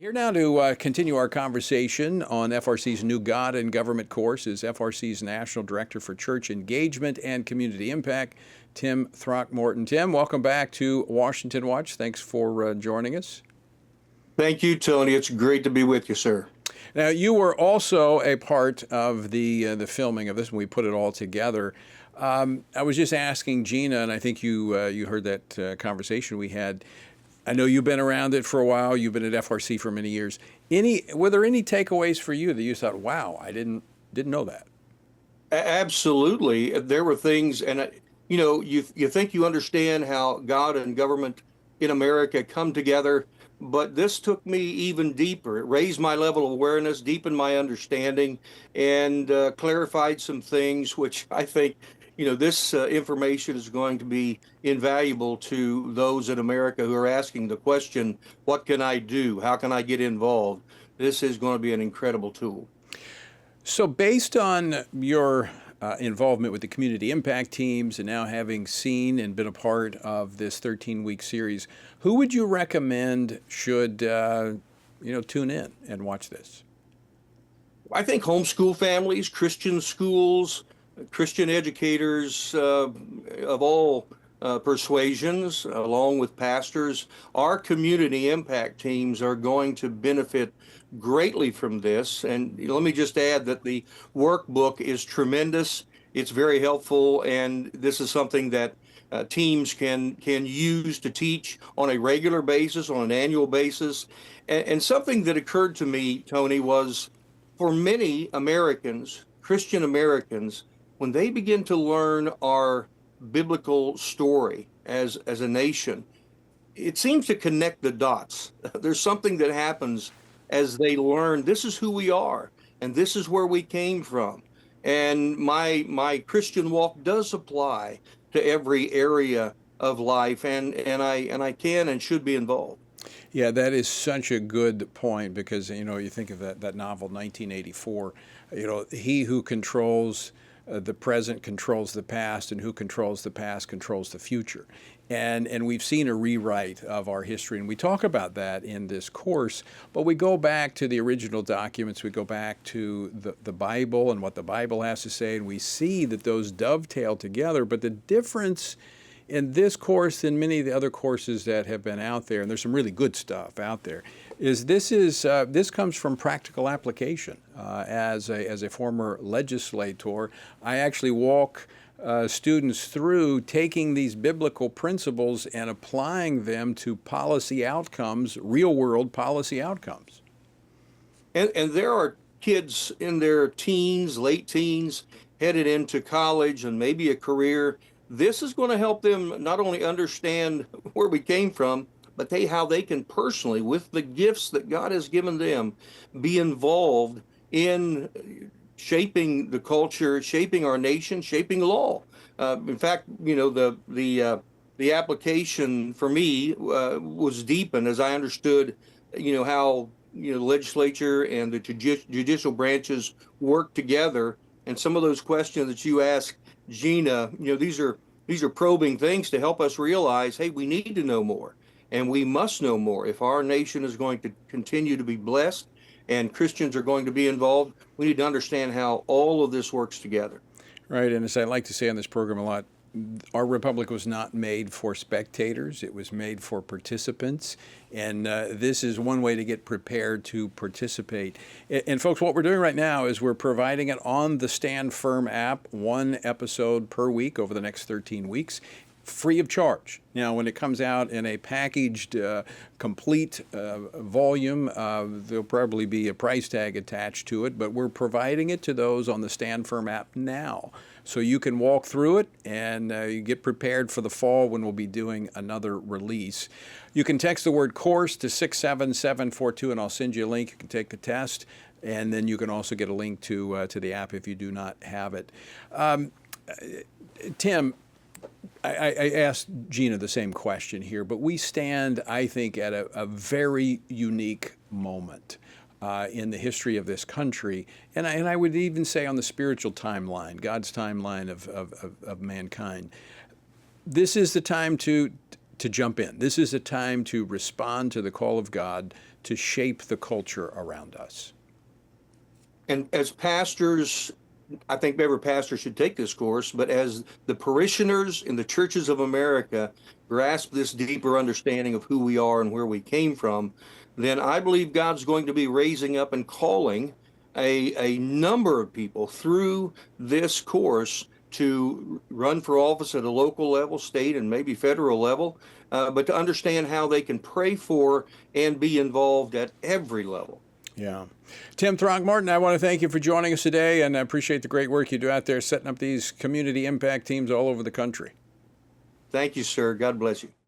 Here now to continue our conversation on FRC's new God and Government course is FRC's National Director for Church Engagement and Community Impact, Tim Throckmorton. Tim, welcome back to Washington Watch. Thanks for joining us. Thank you, Tony. It's great to be with you, sir. Now, you were also a part of the filming of this, and we put it all together. I was just asking Gina, and I think you heard that conversation we had. I know you've been around it for a while. You've been at FRC for many years. Were there any takeaways for you that you thought, "Wow, I didn't know that"? Absolutely, there were things, and you think you understand how God and government in America come together, but this took me even deeper. It raised my level of awareness, deepened my understanding, and clarified some things, which I think this information is going to be invaluable to those in America who are asking the question, what can I do? How can I get involved? This is going to be an incredible tool. So, based on your involvement with the community impact teams and now having seen and been a part of this 13-week series, who would you recommend should tune in and watch this? I think homeschool families, Christian schools, Christian educators of all persuasions, along with pastors, our community impact teams are going to benefit greatly from this. And let me just add that the workbook is tremendous. It's very helpful, and this is something that teams can use to teach on a regular basis, on an annual basis. And something that occurred to me, Tony, was for many Americans, Christian Americans, when they begin to learn our biblical story as a nation, it seems to connect the dots. There's something that happens as they learn this is who we are and this is where we came from. And my Christian walk does apply to every area of life, and I can and should be involved. Yeah, that is such a good point because you think of that novel 1984. He who controls the present controls the past, and who controls the past controls the future. And we've seen a rewrite of our history, and we talk about that in this course, but we go back to the original documents, we go back to the Bible and what the Bible has to say, and we see that those dovetail together, but the difference in this course and many of the other courses that have been out there, and there's some really good stuff out there, is this comes from practical application. As a former legislator, I actually walk students through taking these biblical principles and applying them to policy outcomes, real world policy outcomes. And there are kids in their teens, late teens, headed into college and maybe a career. This is going to help them not only understand where we came from, but how they can personally, with the gifts that God has given them, be involved in shaping the culture, shaping our nation, shaping law. In fact, the application for me was deepened as I understood, how the legislature and the judicial branches work together. And some of those questions that you ask, Gina, these are probing things to help us realize, hey, we need to know more. And we must know more. If our nation is going to continue to be blessed and Christians are going to be involved, we need to understand how all of this works together. Right, and as I like to say on this program a lot, our republic was not made for spectators. It was made for participants. And this is one way to get prepared to participate. And folks, what we're doing right now is we're providing it on the Stand Firm app, one episode per week over the next 13 weeks. Free of charge. Now, when it comes out in a packaged, complete volume, there'll probably be a price tag attached to it, but we're providing it to those on the Stand Firm app now. So you can walk through it and you get prepared for the fall when we'll be doing another release. You can text the word course to 67742 and I'll send you a link. You can take the test, and then you can also get a link to the app if you do not have it. Tim, I asked Gina the same question here, but we stand, I think, at a very unique moment in the history of this country, and I would even say on the spiritual timeline, God's timeline of mankind. This is the time to to jump in. This is a time to respond to the call of God to shape the culture around us. And as pastors, I think every pastor should take this course, but as the parishioners in the churches of America grasp this deeper understanding of who we are and where we came from, then I believe God's going to be raising up and calling a number of people through this course to run for office at a local level, state, and maybe federal level, but to understand how they can pray for and be involved at every level. Yeah. Tim Throckmorton, I want to thank you for joining us today, and I appreciate the great work you do out there setting up these community impact teams all over the country. Thank you, sir. God bless you.